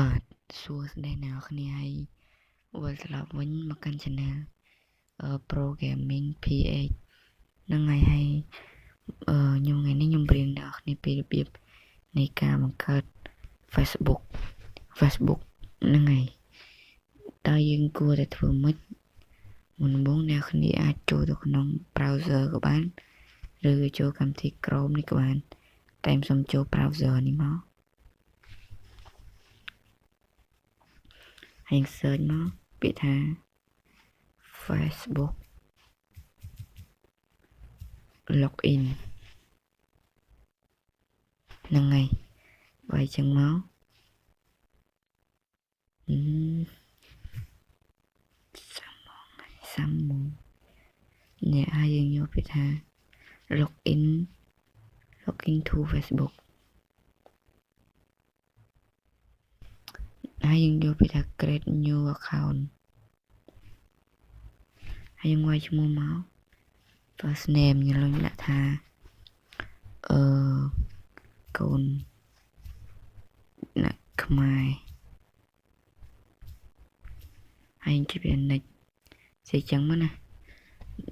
បាទសួស្តីអ្នកគ្នាហើយវិលត្រឡប់វិញមកកាន់ Channel Programming PH ហ្នឹងហើយខ្ញុំថ្ងៃនេះខ្ញុំបរៀនអ្នកគ្នាពីរបៀបនៃការបង្កើត Facebook ហ្នឹងហើយតើយើងគួរតែធ្វើម៉េចមុនដំបូងអ្នកគ្នាអាចចូលទៅក្នុង browser ក៏បានឬចូលកម្មវិធី Chrome នេះក៏បានតែខ្ញុំសូមចូល browser នេះមកហើយ search មកពាក្យថា Facebook login ហ្នឹងហើយវាយចឹងមកសាំមកអ្នកហើយយើងយកពាក្យថា login to Facebook ហើយយើងយកពាក្យថា create new account ហើយយើងវាយឈ្មោះមក first name យើងលុញដាក់ថាកូនអ្នកខ្មែរហើយជិះវា next ស្អីចឹងមកណា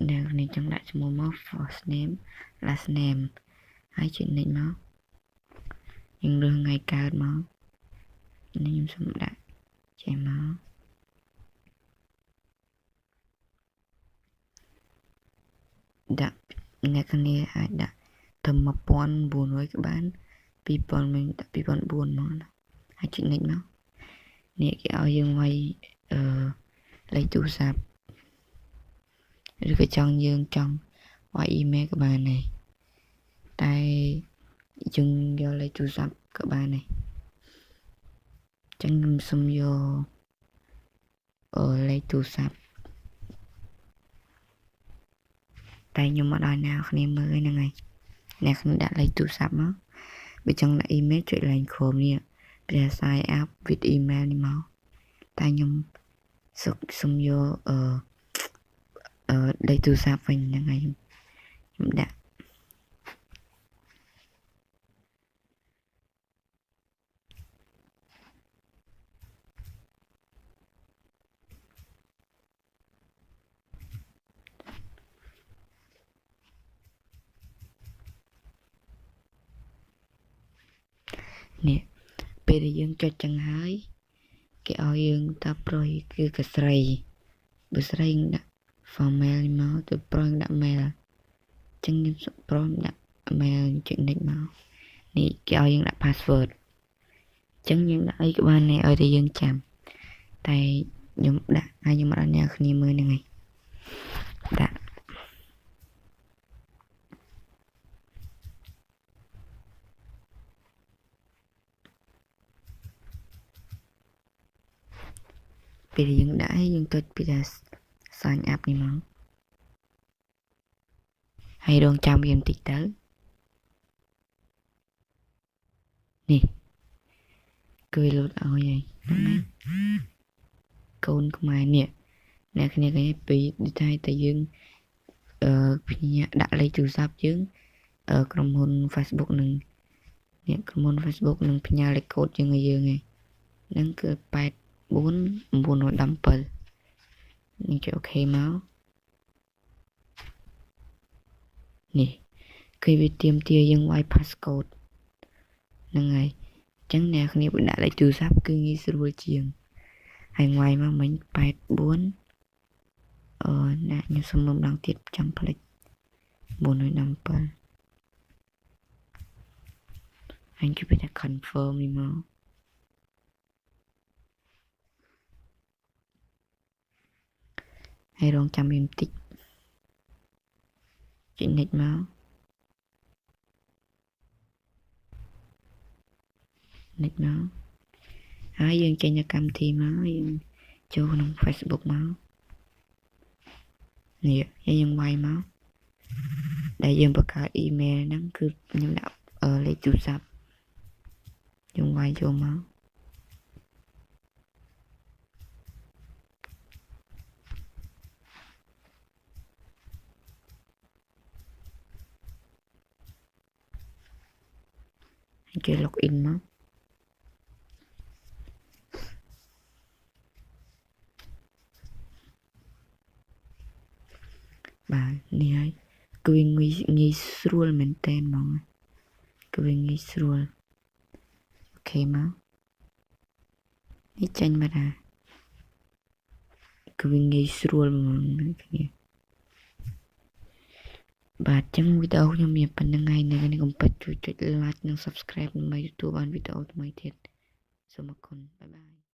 អ្នកនេះចឹងដាក់ឈ្មោះមក first name last name ហើយជិះ next មកយើងរើសថ្ងៃកើតមកនេះខ្ញុំសូមដាក់ចេះមកដាក់អ្នកគ្នាអាចដាក់ទៅ1900ក៏បាន2000មិនដាក់2004មកហើយជិះ next មកនេះគេឲ្យយើងវាយលេខទូរស័ព្ទឬក៏យើងចង់វាយ email ក៏បានដែរតែយើងយកលេខទូរស័ព្ទក៏បានដែរចឹងខ្ញុំសុំយកលេខទូរស័ព្ទតែខ្ញុំមកដល់អ្នកគ្នាមើលហ្នឹងហើយអ្នកគ្នាដាក់លេខទូរស័ព្ទមកបើចង់ដាក់ email ចុច line Chrome នេះព្រះ sign up with email នេះមកតែខ្ញុំសុំយកលេខទូរស័ព្ទវិញហ្នឹងហើយខ្ញុំដាក់នេះពេលដែលយើងចុចចឹងហើយគេឲ្យយើងតាប្រុសគឺកស្រីបើស្រីដាក់ female មកទៅប្រុសដាក់ male ចឹងខ្ញុំប្រុសដាក់ male ចុច next មកនេះគេឲ្យយើងដាក់ password ចឹងយើងដាក់អីក៏បានដែរឲ្យតែយើងចាំតែខ្ញុំដាក់ឲ្យខ្ញុំអត់អ្នកគ្នាមើលហ្នឹងហើយដាក់ពេលយើងដាក់ឲ្យយើងចុចពីថា sign up នេះមកហើយរងចាំវាបន្តិចទៅនេះគឺលូតឲ្យហើយកូនខ្មែរនេះអ្នកគ្នាគេពីតែយើងផ្ញើដាក់លេខទូរស័ព្ទយើងក្រុមហ៊ុន Facebook នឹងនេះក្រុមហ៊ុន Facebook នឹងផ្ញើលេខកូដយើងឲ្យយើងហ្នឹងគឺ84917នេះចុចអូខេមកនេះគឺវាទាមទារយើងវាយ passcode ហ្នឹងហើយអញ្ចឹងអ្នកគ្នាបើដាក់លេខទូរស័ព្ទគឺងាយស្រួលជាងហើយវាយមកមិញ84ណាខ្ញុំសុំម្ដងទៀតចាំផ្លេច417ហើយគេថា confirm នេះមកហើយរងចាំវាបន្តិចចុច next មកហើយយើងចេញទៅកម្មវិធីមកយើងចូលក្នុង Facebook មកនេះហើយយើងវាយមកដែលយើងបង្កើត email ហ្នឹងគឺខ្ញុំដាក់លេខទូរស័ព្ទយើងវាយចូលមកហើយគេ login មក បាទនេះហើយគឺវាងាយស្រួលមែនតើហ្មងគឺវាងាយស្រួលអូខេមកនេះចាញ់មកដែរគឺវាងាយស្រួលហ្មងគ្នាបាទចឹងវីដេអូខ្ញុំមានប៉ុណ្្នឹងហើយនៅនេះកុំភ្លេចជួយចុច like និង subscribe ដើម្បីទទួលបានវីដេអូថ្មីទៀតសូមអរគុណបាយបាយ